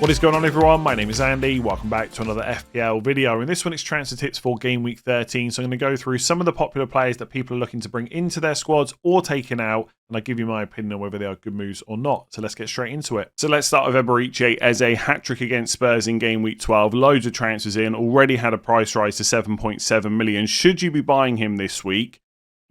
What is going on, everyone? My name is Andy. Welcome back to another FPL video. In this one, it's transfer tips for Game Week 13. So I'm going to go through some of the popular players that people are looking to bring into their squads or taking out, and I give you my opinion on whether they are good moves or not. So let's get straight into it. So let's start with Eberiche EZE, hat-trick against Spurs in Game Week 12. Loads of transfers in, already had a price rise to 7.7 million. Should you be buying him this week?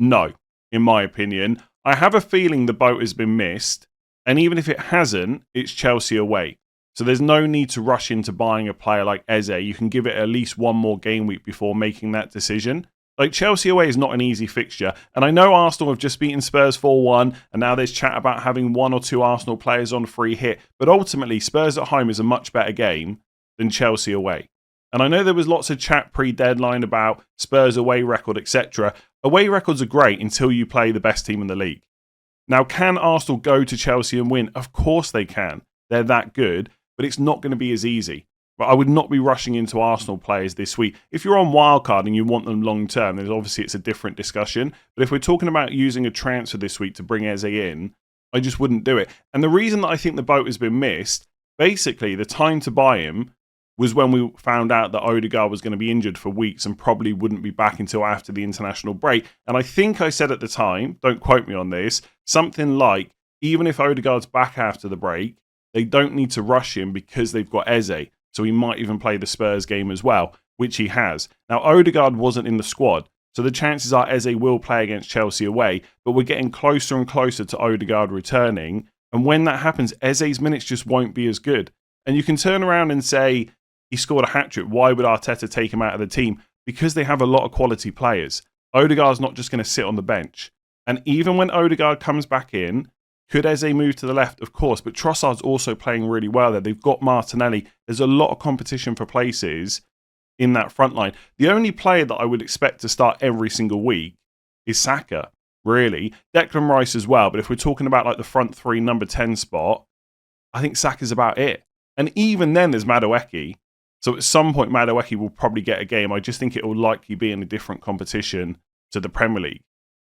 No, in my opinion. I have a feeling the boat has been missed, and even if it hasn't, it's Chelsea away. So there's no need to rush into buying a player like EZE. You can give it at least one more game week before making that decision. Like, Chelsea away is not an easy fixture. And I know Arsenal have just beaten Spurs 4-1, and now there's chat about having one or two Arsenal players on free hit. But ultimately, Spurs at home is a much better game than Chelsea away. And I know there was lots of chat pre-deadline about Spurs away record, etc. Away records are great until you play the best team in the league. Now, can Arsenal go to Chelsea and win? Of course they can. They're that good. But it's not going to be as easy. But I would not be rushing into Arsenal players this week. If you're on wildcard and you want them long term, then obviously it's a different discussion. But if we're talking about using a transfer this week to bring EZE in, I just wouldn't do it. And the reason that I think the boat has been missed, basically the time to buy him was when we found out that Odegaard was going to be injured for weeks and probably wouldn't be back until after the international break. And I think I said at the time, don't quote me on this, something like, even if Odegaard's back after the break, they don't need to rush him because they've got EZE, so he might even play the Spurs game as well, which he has. Now, Odegaard wasn't in the squad, so the chances are EZE will play against Chelsea away, but we're getting closer and closer to Odegaard returning, and when that happens, Eze's minutes just won't be as good. And you can turn around and say, he scored a hat-trick, why would Arteta take him out of the team? Because they have a lot of quality players. Odegaard's not just going to sit on the bench. And even when Odegaard comes back in, could EZE move to the left? Of course, but Trossard's also playing really well there. They've got Martinelli. There's a lot of competition for places in that front line. The only player that I would expect to start every single week is Saka, really. Declan Rice as well, but if we're talking about like the front three, number 10 spot, I think Saka's about it. And even then there's Madueke. So at some point Madueke will probably get a game. I just think it will likely be in a different competition to the Premier League.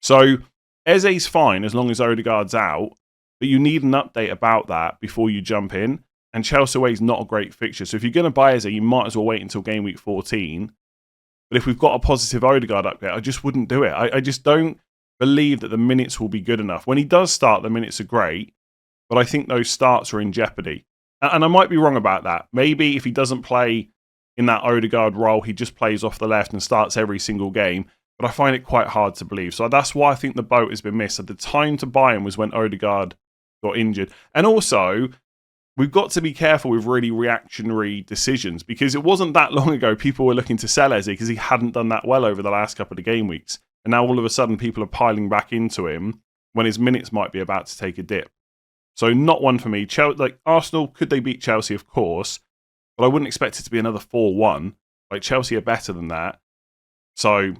So Eze's fine as long as Odegaard's out. But you need an update about that before you jump in. And Chelsea away is not a great fixture. So if you're going to buy EZE, you might as well wait until game week 14. But if we've got a positive Odegaard update, I just wouldn't do it. I just don't believe that the minutes will be good enough. When he does start, the minutes are great. But I think those starts are in jeopardy. And I might be wrong about that. Maybe if he doesn't play in that Odegaard role, he just plays off the left and starts every single game. But I find it quite hard to believe. So that's why I think the boat has been missed. At the time to buy him was when Odegaard got injured. And also, we've got to be careful with really reactionary decisions, because it wasn't that long ago people were looking to sell EZE because he hadn't done that well over the last couple of game weeks. And now all of a sudden people are piling back into him when his minutes might be about to take a dip. So not one for me. Like Arsenal, could they beat Chelsea? Of course. But I wouldn't expect it to be another 4-1. Like, Chelsea are better than that. So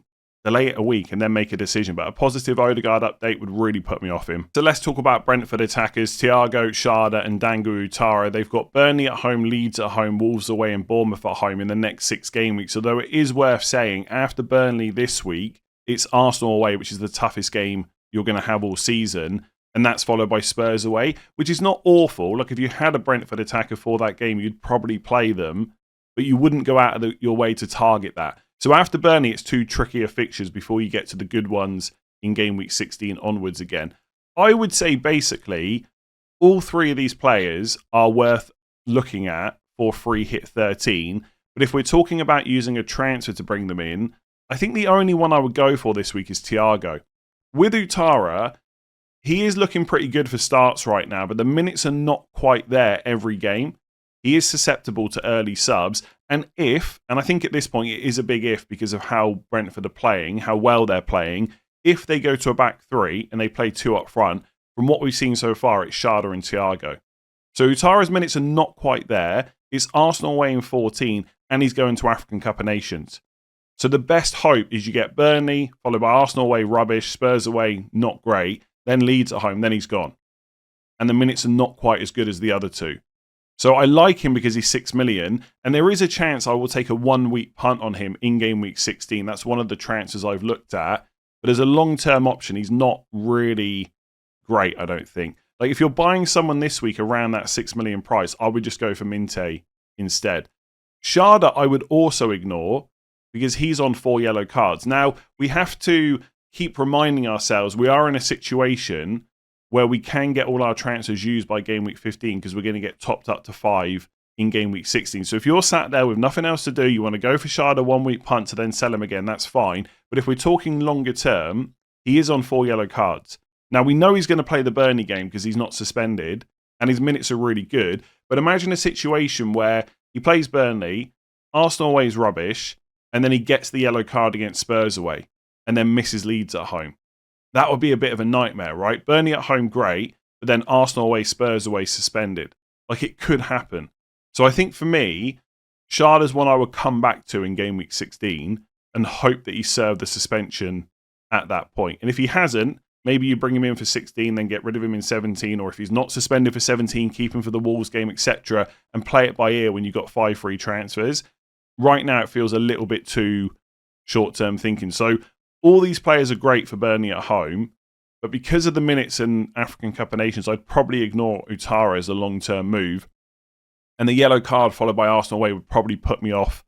delay it a week and then make a decision. But a positive Odegaard update would really put me off him. So let's talk about Brentford attackers. Thiago, Schade and O.Dango. They've got Burnley at home, Leeds at home, Wolves away and Bournemouth at home in the next 6 game weeks. Although it is worth saying, after Burnley this week, it's Arsenal away, which is the toughest game you're going to have all season. And that's followed by Spurs away, which is not awful. Like, if you had a Brentford attacker for that game, you'd probably play them. But you wouldn't go out of your way to target that. So after Burnley, it's 2 trickier fixtures before you get to the good ones in game week 16 onwards again. I would say basically all 3 of these players are worth looking at for free hit 13. But if we're talking about using a transfer to bring them in, I think the only one I would go for this week is Thiago. With Utara, he is looking pretty good for starts right now, but the minutes are not quite there every game. He is susceptible to early subs. And I think at this point it is a big if because of how Brentford are playing, how well they're playing, if they go to a back 3 and they play 2 up front, from what we've seen so far, it's Schade and Thiago. So Utara's minutes are not quite there. It's Arsenal away in 14 and he's going to African Cup of Nations. So the best hope is you get Burnley, followed by Arsenal away, rubbish, Spurs away, not great, then Leeds at home, then he's gone. And the minutes are not quite as good as the other 2. So I like him because he's 6 million, and there is a chance I will take a 1-week punt on him in game week 16. That's one of the transfers I've looked at. But as a long-term option, he's not really great, I don't think. Like if you're buying someone this week around that 6 million price, I would just go for Minteh instead. Schade I would also ignore because he's on 4 yellow cards. Now, we have to keep reminding ourselves we are in a situation where we can get all our transfers used by game week 15 because we're going to get topped up to 5 in game week 16. So if you're sat there with nothing else to do, you want to go for Schade 1 week punt to then sell him again, that's fine. But if we're talking longer term, he is on 4 yellow cards. Now, we know he's going to play the Burnley game because he's not suspended and his minutes are really good. But imagine a situation where he plays Burnley, Arsenal away is rubbish, and then he gets the yellow card against Spurs away and then misses Leeds at home. That would be a bit of a nightmare, right? Burnley at home, great, but then Arsenal away, Spurs away, suspended. Like, it could happen. So I think for me, Schade is one I would come back to in game week 16 and hope that he served the suspension at that point. And if he hasn't, maybe you bring him in for 16, then get rid of him in 17, or if he's not suspended for 17, keep him for the Wolves game, etc., and play it by ear when you've got 5 free transfers. Right now, it feels a little bit too short-term thinking. So all these players are great for Burnley at home, but because of the minutes in African Cup of Nations, I'd probably ignore Utara as a long-term move. And the yellow card followed by Arsenal away would probably put me off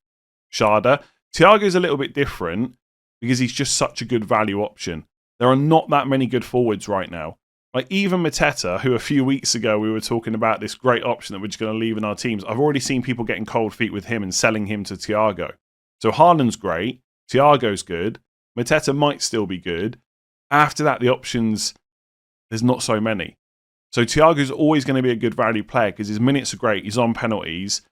Schade. Thiago's a little bit different because he's just such a good value option. There are not that many good forwards right now. Like even Minteh, who a few weeks ago we were talking about this great option that we're just going to leave in our teams. I've already seen people getting cold feet with him and selling him to Thiago. So Haaland's great. Thiago's good. Minteh might still be good. After that, the options, there's not so many. So Thiago's always going to be a good value player because his minutes are great. He's on penalties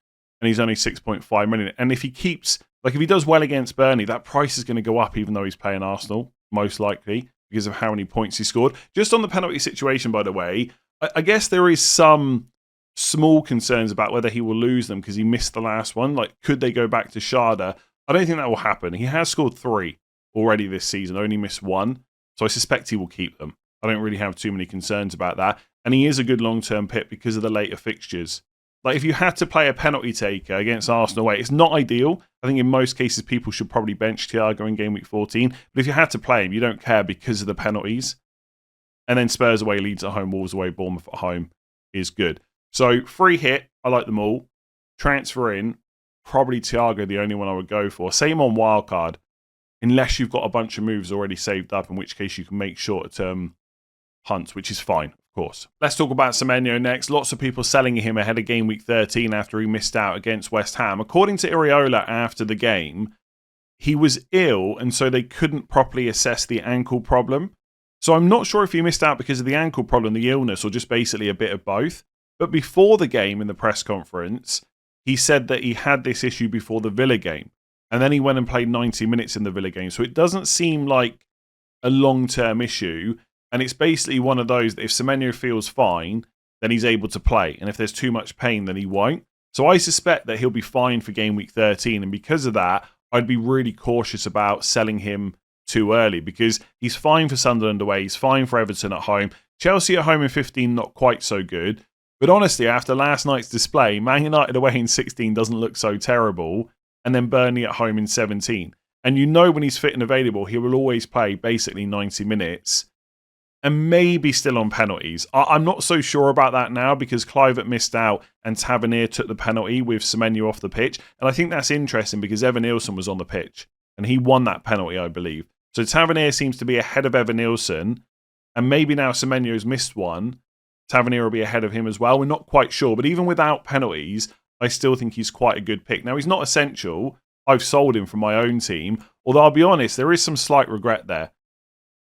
and he's only 6.5 million. And if he keeps, like if he does well against Burnley, that price is going to go up even though he's playing Arsenal, most likely, because of how many points he scored. Just on the penalty situation, by the way, I guess there is some small concerns about whether he will lose them because he missed the last one. Like, could they go back to Schade? I don't think that will happen. He has scored 3 already this season, only missed 1. So I suspect he will keep them. I don't really have too many concerns about that. And he is a good long-term pick because of the later fixtures. Like, if you had to play a penalty taker against Arsenal away, it's not ideal. I think in most cases, people should probably bench Thiago in game week 14. But if you had to play him, you don't care because of the penalties. And then Spurs away, Leeds at home, Wolves away, Bournemouth at home is good. So, free hit, I like them all. Transfer in, probably Thiago, the only one I would go for. Same on wildcard, unless you've got a bunch of moves already saved up, in which case you can make short-term punts, which is fine. Course. Let's talk about Semenyo next. Lots of people selling him ahead of game week 13 after he missed out against West Ham. According to Iriola after the game, he was ill and so they couldn't properly assess the ankle problem. So I'm not sure if he missed out because of the ankle problem, the illness, or just basically a bit of both. But before the game in the press conference, he said that he had this issue before the Villa game. And then he went and played 90 minutes in the Villa game. So it doesn't seem like a long-term issue. And it's basically one of those that if Semenyo feels fine, then he's able to play. And if there's too much pain, then he won't. So I suspect that he'll be fine for game week 13. And because of that, I'd be really cautious about selling him too early because he's fine for Sunderland away. He's fine for Everton at home. Chelsea at home in 15, not quite so good. But honestly, after last night's display, Man United away in 16 doesn't look so terrible. And then Burnley at home in 17. And you know when he's fit and available, he will always play basically 90 minutes. And maybe still on penalties. I'm not so sure about that now because Kluivert missed out and Tavernier took the penalty with Semenyo off the pitch. And I think that's interesting because Evan Nielsen was on the pitch and he won that penalty, I believe. So Tavernier seems to be ahead of Evan Nielsen. And maybe now Semenyo's missed one, Tavernier will be ahead of him as well. We're not quite sure. But even without penalties, I still think he's quite a good pick. Now, he's not essential. I've sold him for my own team. Although I'll be honest, there is some slight regret there.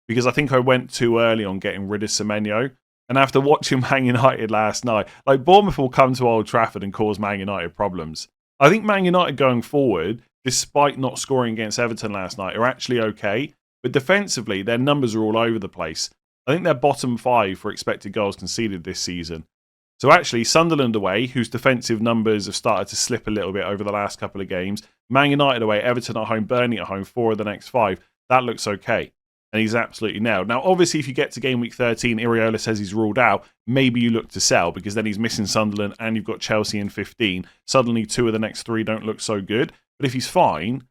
Because I think I went too early on getting rid of Semenyo. And after watching Man United last night, like Bournemouth will come to Old Trafford and cause Man United problems. I think Man United going forward, despite not scoring against Everton last night, are actually okay. But defensively, their numbers are all over the place. I think they're bottom 5 for expected goals conceded this season. So actually, Sunderland away, whose defensive numbers have started to slip a little bit over the last couple of games. Man United away, Everton at home, Burnley at home, 4 of the next 5. That looks okay. And he's absolutely nailed. Now, obviously, if you get to game week 13, Iriola says he's ruled out. Maybe you look to sell because then he's missing Sunderland and you've got Chelsea in 15. Suddenly, 2 of the next 3 don't look so good. But if he's fine,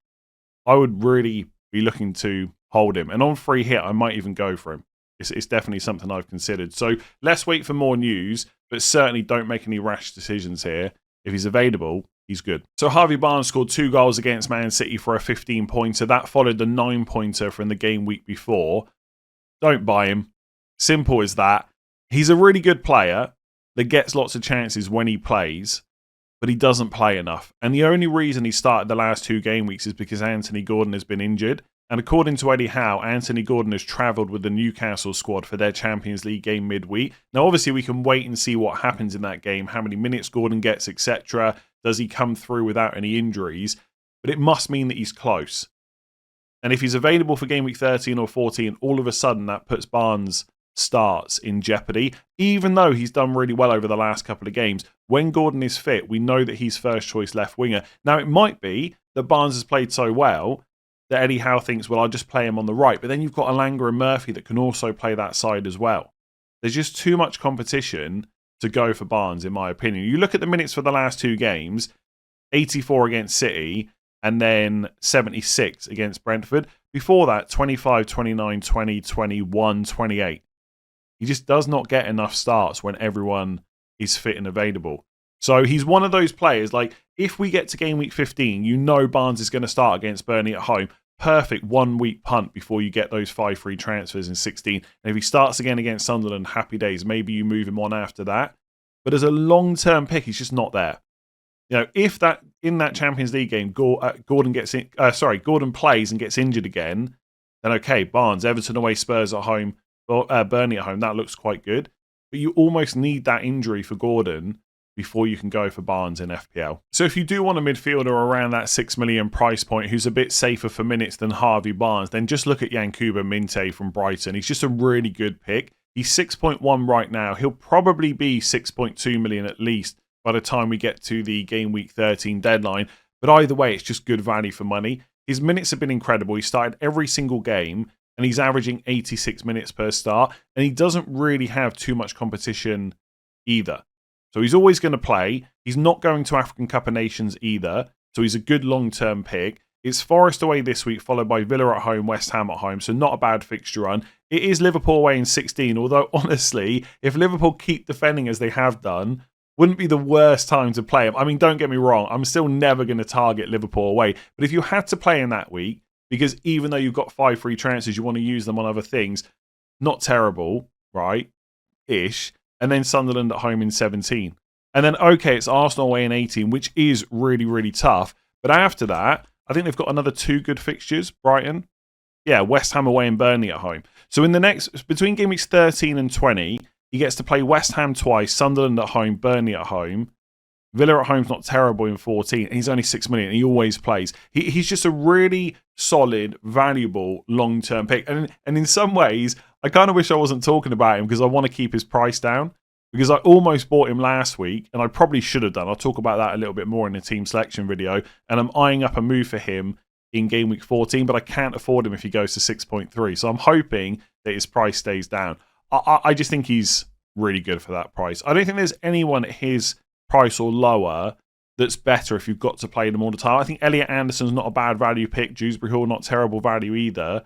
I would really be looking to hold him. And on free hit, I might even go for him It's definitely something I've considered. So let's wait for more news, but certainly don't make any rash decisions here. If he's available, he's good. So Harvey Barnes scored 2 goals against Man City for a 15-pointer. That followed the 9-pointer from the game week before. Don't buy him. Simple as that. He's a really good player that gets lots of chances when he plays, but he doesn't play enough. And the only reason he started the last 2 game weeks is because Anthony Gordon has been injured. And according to Eddie Howe, Anthony Gordon has travelled with the Newcastle squad for their Champions League game midweek. Now, obviously, we can wait and see what happens in that game, how many minutes Gordon gets, etc. Does he come through without any injuries? But it must mean that he's close. And if he's available for game week 13 or 14, all of a sudden that puts Barnes' starts in jeopardy, even though he's done really well over the last couple of games. When Gordon is fit, we know that he's first choice left winger. Now, it might be that Barnes has played so well that Eddie Howe thinks, well, I'll just play him on the right. But then you've got Alanga and Murphy that can also play that side as well. There's just too much competition to go for Barnes, in my opinion. You look at the minutes for the last 2 games, 84 against City, and then 76 against Brentford. Before that, 25, 29, 20, 21, 28. He just does not get enough starts when everyone is fit and available. So he's one of those players, like, if we get to game week 15, you know Barnes is going to start against Burnley at home. Perfect 1 week punt before you get those 5 free transfers in 16. And if he starts again against Sunderland, happy days. Maybe you move him on after that. But as a long-term pick, he's just not there. You know, if that in that Champions League game, Gordon plays and gets injured again, then okay, Barnes, Everton away, Spurs at home, Burnley at home, that looks quite good. But you almost need that injury for Gordon before you can go for Barnes in FPL. So if you do want a midfielder around that 6 million price point who's a bit safer for minutes than Harvey Barnes, then just look at Yankuba Minteh from Brighton. He's just a really good pick. He's 6.1 right now. He'll probably be 6.2 million at least by the time we get to the game week 13 deadline. But either way, it's just good value for money. His minutes have been incredible. He started every single game and he's averaging 86 minutes per start. And he doesn't really have too much competition either. So he's always going to play. He's not going to African Cup of Nations either. So he's a good long-term pick. It's Forest away this week, followed by Villa at home, West Ham at home. So not a bad fixture run. It is Liverpool away in 16. Although, honestly, if Liverpool keep defending as they have done, wouldn't be the worst time to play him. I mean, don't get me wrong. I'm still never going to target Liverpool away. But if you had to play in that week, because even though you've got 5 free transfers, you want to use them on other things, not terrible, right? Ish. And then Sunderland at home in 17. And then, okay, it's Arsenal away in 18, which is really, really tough. But after that, I think they've got another 2 good fixtures. Brighton. Yeah, West Ham away and Burnley at home. So in the next, between game weeks 13 and 20, he gets to play West Ham twice, Sunderland at home, Burnley at home. Villa at home's not terrible in 14, and he's only 6 million, and he always plays. He's just a really solid, valuable, long-term pick. And in some ways, I kind of wish I wasn't talking about him because I want to keep his price down. Because I almost bought him last week, and I probably should have done. I'll talk about that a little bit more in the team selection video. And I'm eyeing up a move for him in game week 14, but I can't afford him if he goes to 6.3. So I'm hoping that his price stays down. I just think he's really good for that price. I don't think there's anyone at his price or lower that's better if you've got to play them all the time. I think Elliot Anderson's not a bad value pick. Dewsbury Hall, not terrible value either.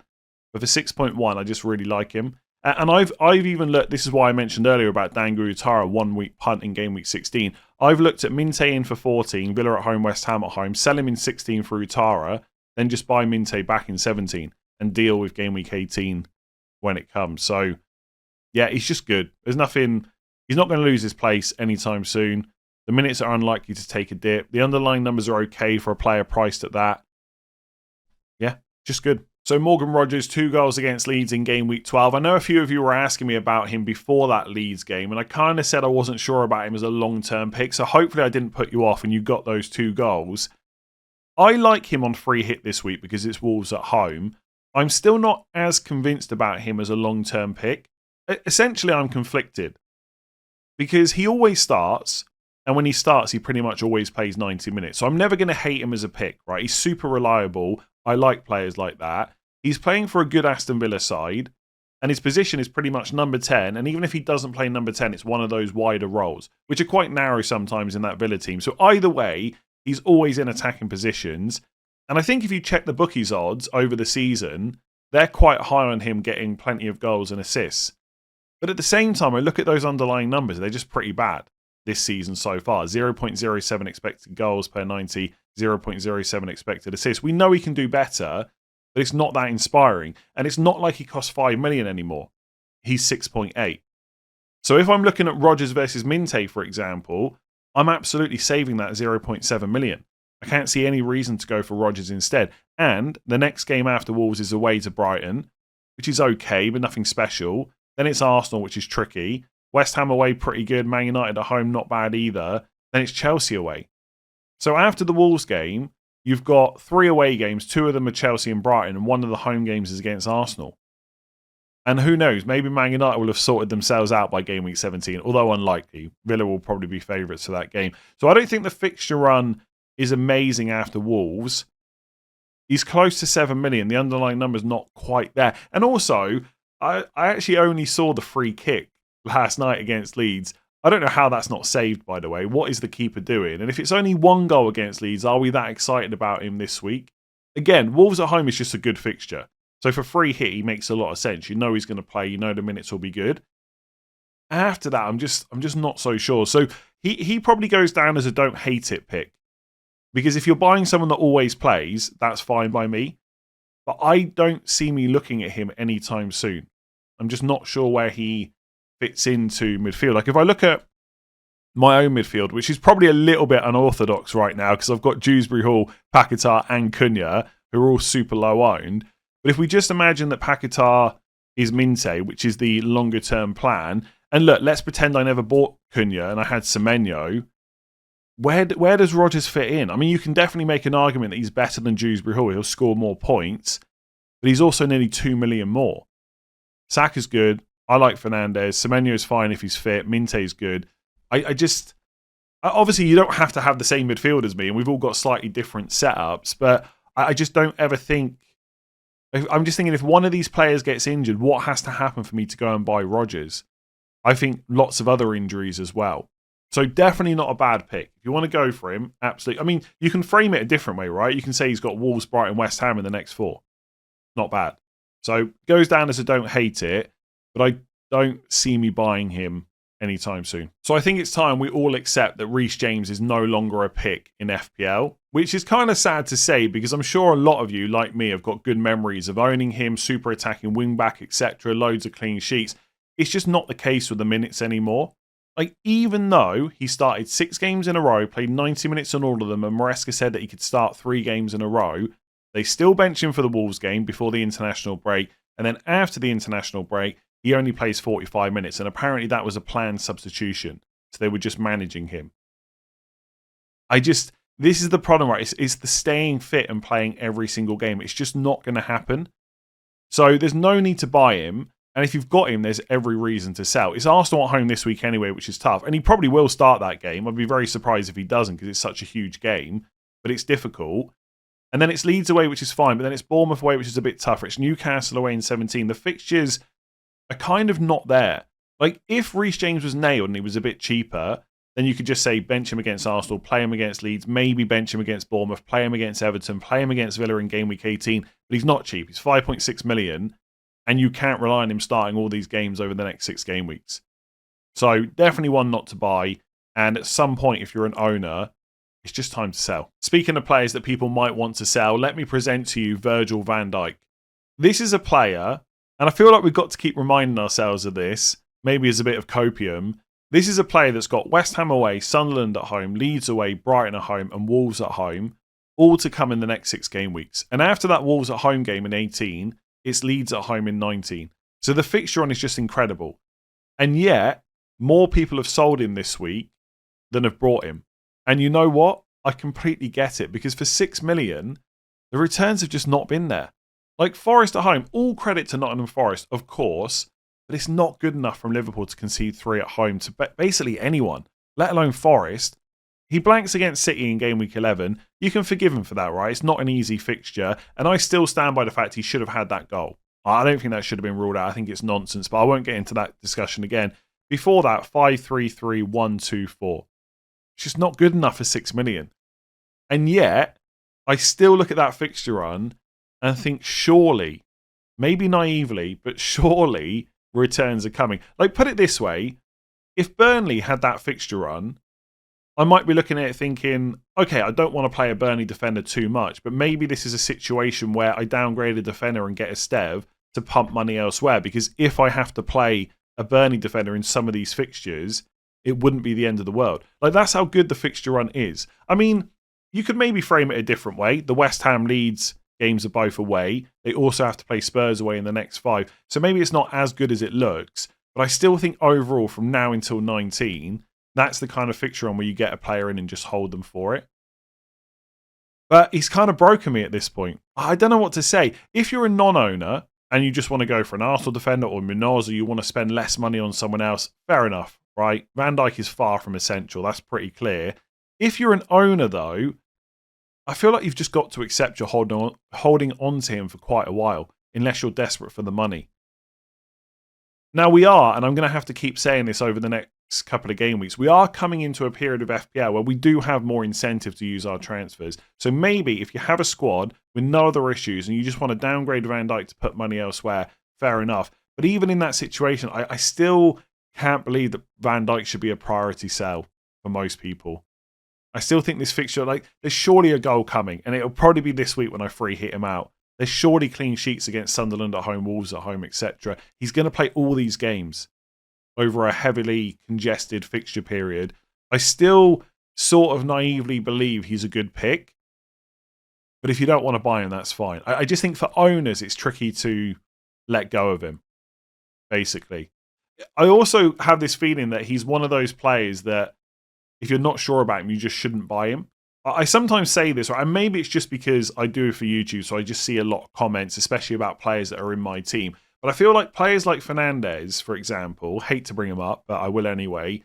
But for 6.1, I just really like him. And I've even looked, this is why I mentioned earlier about Dango Utara, 1 week punt in game week 16. I've looked at Minteh in for 14, Villa at home, West Ham at home, sell him in 16 for Utara, then just buy Minteh back in 17 and deal with game week 18 when it comes. So, yeah, he's just good. There's nothing, he's not going to lose his place anytime soon. The minutes are unlikely to take a dip. The underlying numbers are okay for a player priced at that. Yeah, just good. So Morgan Rogers, 2 goals against Leeds in game week 12. I know a few of you were asking me about him before that Leeds game, and I kind of said I wasn't sure about him as a long-term pick, so hopefully I didn't put you off and you got those 2 goals. I like him on free hit this week because it's Wolves at home. I'm still not as convinced about him as a long-term pick. Essentially, I'm conflicted because he always starts, and when he starts, he pretty much always plays 90 minutes. So I'm never going to hate him as a pick, right? He's super reliable. I like players like that. He's playing for a good Aston Villa side, and his position is pretty much number 10. And even if he doesn't play number 10, it's one of those wider roles, which are quite narrow sometimes in that Villa team. So either way, he's always in attacking positions. And I think if you check the bookies odds over the season, they're quite high on him getting plenty of goals and assists. But at the same time, I look at those underlying numbers, they're just pretty bad this season so far. 0.07 expected goals per 90, 0.07 expected assists. We know he can do better, but it's not that inspiring. And it's not like he costs 5 million anymore. He's 6.8. So if I'm looking at Rodgers versus Minteh, for example, I'm absolutely saving that 0.7 million. I can't see any reason to go for Rodgers instead. And the next game after Wolves is away to Brighton, which is okay, but nothing special. Then it's Arsenal, which is tricky. West Ham away, pretty good. Man United at home, not bad either. Then it's Chelsea away. So after the Wolves game, you've got 3 away games. 2 of them are Chelsea and Brighton, and 1 of the home games is against Arsenal. And who knows, maybe Man United will have sorted themselves out by game week 17, although unlikely. Villa will probably be favourites for that game. So I don't think the fixture run is amazing after Wolves. He's close to 7 million. The underlying number's not quite there. And also, I actually only saw the free kick last night against Leeds. I don't know how that's not saved, by the way. What is the keeper doing? And if it's only 1 goal against Leeds, are we that excited about him this week? Again, Wolves at home is just a good fixture. So for free hit, he makes a lot of sense. You know he's going to play. You know the minutes will be good. After that, I'm just not so sure. So he probably goes down as a don't hate it pick. Because if you're buying someone that always plays, that's fine by me. But I don't see me looking at him anytime soon. I'm just not sure where he fits into midfield. Like if I look at my own midfield, which is probably a little bit unorthodox right now because I've got Dewsbury Hall, Paquetá and Cunha, who are all super low owned. But if we just imagine that Paquetá is Minteh, which is the longer term plan, and look, let's pretend I never bought Cunha and I had Semenyo. Where does Rodgers fit in? I mean, you can definitely make an argument that he's better than Dewsbury Hall. He'll score more points, but he's also nearly 2 million more. Saka's good. I like Fernandes. Semenyo's fine if he's fit. Minteh's good. Obviously, you don't have to have the same midfield as me, and we've all got slightly different setups, but I just don't ever think. I'm just thinking if one of these players gets injured, what has to happen for me to go and buy Rodgers? I think lots of other injuries as well. So definitely not a bad pick. If you want to go for him, absolutely. I mean, you can frame it a different way, right? You can say he's got Wolves, Brighton, West Ham in the next 4. Not bad. So goes down as a don't hate it, but I don't see me buying him anytime soon. So I think it's time we all accept that Reece James is no longer a pick in FPL, which is kind of sad to say because I'm sure a lot of you, like me, have got good memories of owning him, super attacking wing-back, etc., loads of clean sheets. It's just not the case with the minutes anymore. Like, even though he started 6 games in a row, played 90 minutes on all of them, and Maresca said that he could start 3 games in a row, they still bench him for the Wolves game before the international break, and then after the international break, he only plays 45 minutes, and apparently that was a planned substitution, so they were just managing him. This is the problem, right? It's the staying fit and playing every single game. It's just not going to happen. So there's no need to buy him. And if you've got him, there's every reason to sell. It's Arsenal at home this week anyway, which is tough. And he probably will start that game. I'd be very surprised if he doesn't because it's such a huge game. But it's difficult. And then it's Leeds away, which is fine. But then it's Bournemouth away, which is a bit tougher. It's Newcastle away in 17. The fixtures are kind of not there. Like, if Reece James was nailed and he was a bit cheaper, then you could just say bench him against Arsenal, play him against Leeds, maybe bench him against Bournemouth, play him against Everton, play him against Villa in game week 18. But he's not cheap. He's 5.6 million. And you can't rely on him starting all these games over the next 6 game weeks. So definitely one not to buy. And at some point, if you're an owner, it's just time to sell. Speaking of players that people might want to sell, let me present to you Virgil van Dijk. This is a player, and I feel like we've got to keep reminding ourselves of this, maybe as a bit of copium. This is a player that's got West Ham away, Sunderland at home, Leeds away, Brighton at home, and Wolves at home, all to come in the next 6 game weeks. And after that Wolves at home game in 18, it's Leeds at home in 19. So the fixture on is just incredible. And yet, more people have sold him this week than have brought him. And you know what? I completely get it. Because for 6 million, the returns have just not been there. Like Forest at home, all credit to Nottingham Forest, of course. But it's not good enough from Liverpool to concede 3 at home to basically anyone, let alone Forest. He blanks against City in game week 11. You can forgive him for that, right? It's not an easy fixture. And I still stand by the fact he should have had that goal. I don't think that should have been ruled out. I think it's nonsense, but I won't get into that discussion again. Before that, 5-3-3-1-2-4. It's just not good enough for 6 million. And yet, I still look at that fixture run and think, surely maybe naively, but surely returns are coming. Like, put it this way, if Burnley had that fixture run, I might be looking at it thinking, okay, I don't want to play a Burnley defender too much, but maybe this is a situation where I downgrade a defender and get a Stev to pump money elsewhere, because if I have to play a Burnley defender in some of these fixtures, it wouldn't be the end of the world. Like, that's how good the fixture run is. I mean, you could maybe frame it a different way. The West Ham Leeds games are both away. They also have to play Spurs away in the next 5. So maybe it's not as good as it looks, but I still think overall from now until 19, that's the kind of fixture on where you get a player in and just hold them for it. But he's kind of broken me at this point. I don't know what to say. If you're a non-owner and you just want to go for an Arsenal defender or Munoz, or you want to spend less money on someone else, fair enough, right? Van Dijk is far from essential. That's pretty clear. If you're an owner, though, I feel like you've just got to accept you're holding on to him for quite a while, unless you're desperate for the money. Now we are, and I'm going to have to keep saying this over the next couple of game weeks, we are coming into a period of FPL where we do have more incentive to use our transfers. So maybe if you have a squad with no other issues and you just want to downgrade Van Dijk to put money elsewhere, fair enough. But even in that situation, I still can't believe that Van Dijk should be a priority sell for most people. I still think this fixture, like, there's surely a goal coming, and it'll probably be this week when I free hit him out. There's surely clean sheets against Sunderland at home, Wolves at home, etc. He's going to play all these games over a heavily congested fixture period. I still sort of naively believe he's a good pick, but if you don't want to buy him, that's fine. I just think for owners, it's tricky to let go of him, basically. I also have this feeling that he's one of those players that if you're not sure about him, you just shouldn't buy him. I sometimes say this, and maybe it's just because I do it for YouTube, so I just see a lot of comments, especially about players that are in my team. But I feel like players like Fernandes, for example, hate to bring him up, but I will anyway,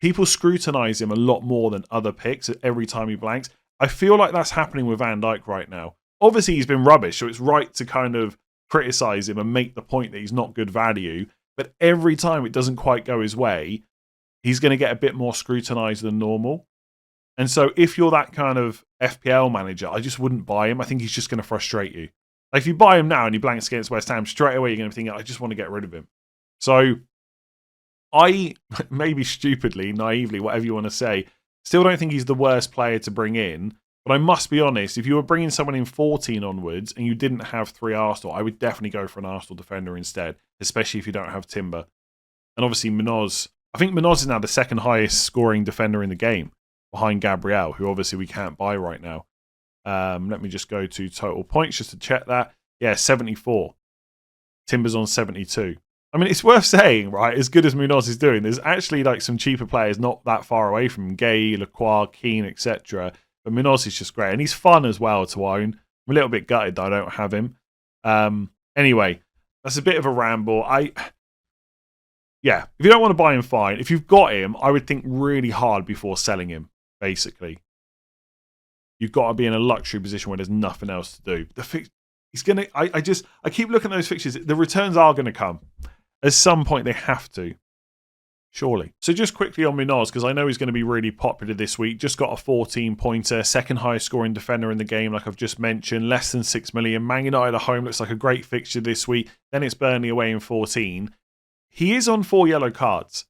people scrutinise him a lot more than other picks every time he blanks. I feel like that's happening with Van Dijk right now. Obviously, he's been rubbish, so it's right to kind of criticise him and make the point that he's not good value. But every time it doesn't quite go his way, he's going to get a bit more scrutinised than normal. And so if you're that kind of FPL manager, I just wouldn't buy him. I think he's just going to frustrate you. Like, if you buy him now and he blanks against West Ham, straight away you're going to think, I just want to get rid of him. So I, maybe stupidly, naively, whatever you want to say, still don't think he's the worst player to bring in. But I must be honest, if you were bringing someone in 14 onwards and you didn't have 3 Arsenal, I would definitely go for an Arsenal defender instead, especially if you don't have Timber. And obviously Munoz, I think Munoz is now the second highest scoring defender in the game, behind Gabriel, who obviously we can't buy right now. Let me just go to total points just to check that. Yeah, 74. Timber's on 72. I mean, it's worth saying, right, as good as Munoz is doing, there's actually like some cheaper players not that far away from him, Gay, Lacroix, Keane, etc. But Munoz is just great. And he's fun as well to own. I'm a little bit gutted that I don't have him. Anyway, that's a bit of a ramble. Yeah, if you don't want to buy him, fine. If you've got him, I would think really hard before selling him, basically. You've got to be in a luxury position where there's nothing else to do. He's gonna. I keep looking at those fixtures. The returns are going to come. At some point, they have to. Surely. So just quickly on Munoz, because I know he's going to be really popular this week. Just got a 14-pointer, second highest scoring defender in the game, like I've just mentioned. Less than 6 million. Man United at home looks like a great fixture this week. Then it's Burnley away in 14. He is on 4 yellow cards.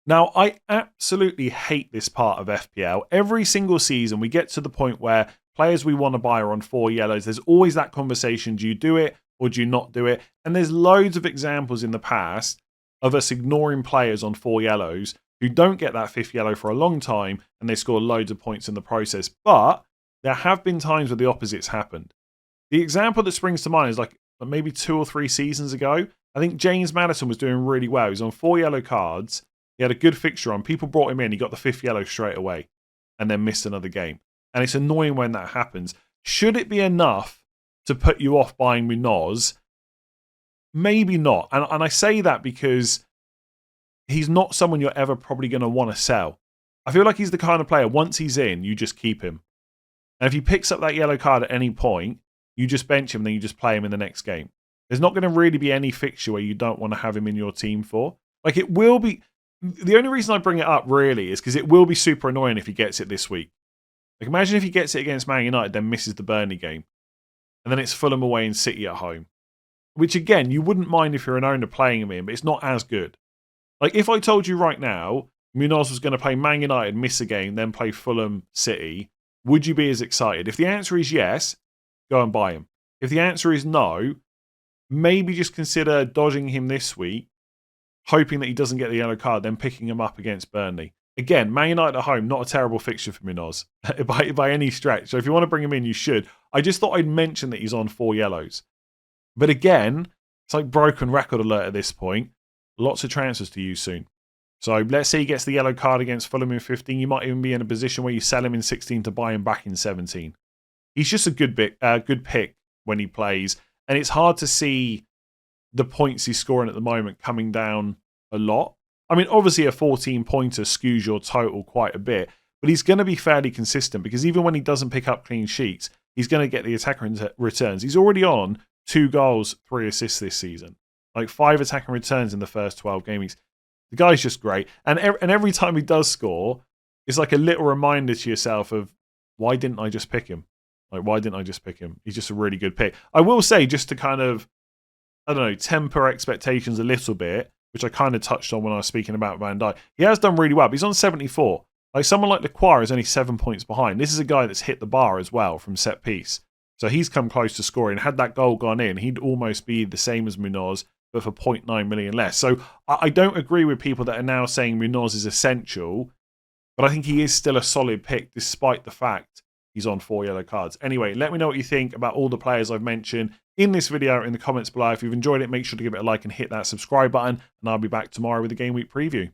Now, I absolutely hate this part of FPL. Every single season, we get to the point where players we want to buy are on 4 yellows. There's always that conversation, do you do it or do you not do it? And there's loads of examples in the past of us ignoring players on 4 yellows who don't get that 5th yellow for a long time and they score loads of points in the process. But there have been times where the opposite's happened. The example that springs to mind is like maybe 2 or 3 seasons ago. I think James Maddison was doing really well. He was on 4 yellow cards. He had a good fixture on. People brought him in. He got the 5th yellow straight away and then missed another game. And it's annoying when that happens. Should it be enough to put you off buying Munoz? Maybe not. And I say that because he's not someone you're ever probably going to want to sell. I feel like he's the kind of player, once he's in, you just keep him. And if he picks up that yellow card at any point, you just bench him, then you just play him in the next game. There's not going to really be any fixture where you don't want to have him in your team for. Like, it will be... The only reason I bring it up, really, is because it will be super annoying if he gets it this week. Like, imagine if he gets it against Man United, then misses the Burnley game. And then it's Fulham away and City at home. which again, you wouldn't mind if you're an owner playing him in, but it's not as good. Like, if I told you right now, Munoz was going to play Man United, miss a game, then play Fulham City, would you be as excited? If the answer is yes, go and buy him. If the answer is no, maybe just consider dodging him this week, hoping that he doesn't get the yellow card, then picking him up against Burnley. Again, Man United at home, not a terrible fixture for Munoz by any stretch. So if you want to bring him in, you should. I just thought I'd mention that he's on 4 yellows. But again, it's like broken record alert at this point. Lots of transfers to use soon. So let's say he gets the yellow card against Fulham in 15. You might even be in a position where you sell him in 16 to buy him back in 17. He's just a good pick when he plays. And it's hard to see the points he's scoring at the moment coming down a lot. I mean, obviously a 14-pointer skews your total quite a bit, but he's going to be fairly consistent because even when he doesn't pick up clean sheets, he's going to get the attacker returns. He's already on 2 goals, 3 assists this season. Like 5 attacking returns in the first 12 game weeks. The guy's just great. And every time he does score, it's like a little reminder to yourself of, why didn't I just pick him? Like, why didn't I just pick him? He's just a really good pick. I will say, just to kind of, I don't know, temper expectations a little bit, which I kind of touched on when I was speaking about Van Dijk. He has done really well, but he's on 74. Like, someone like Lequire is only 7 points behind. This is a guy that's hit the bar as well from set piece. So he's come close to scoring. Had that goal gone in, he'd almost be the same as Munoz, but for 0.9 million less. So I don't agree with people that are now saying Munoz is essential, but I think he is still a solid pick despite the fact he's on 4 yellow cards. Anyway, let me know what you think about all the players I've mentioned in this video in the comments below. If you've enjoyed it, make sure to give it a like and hit that subscribe button, and I'll be back tomorrow with a game week preview.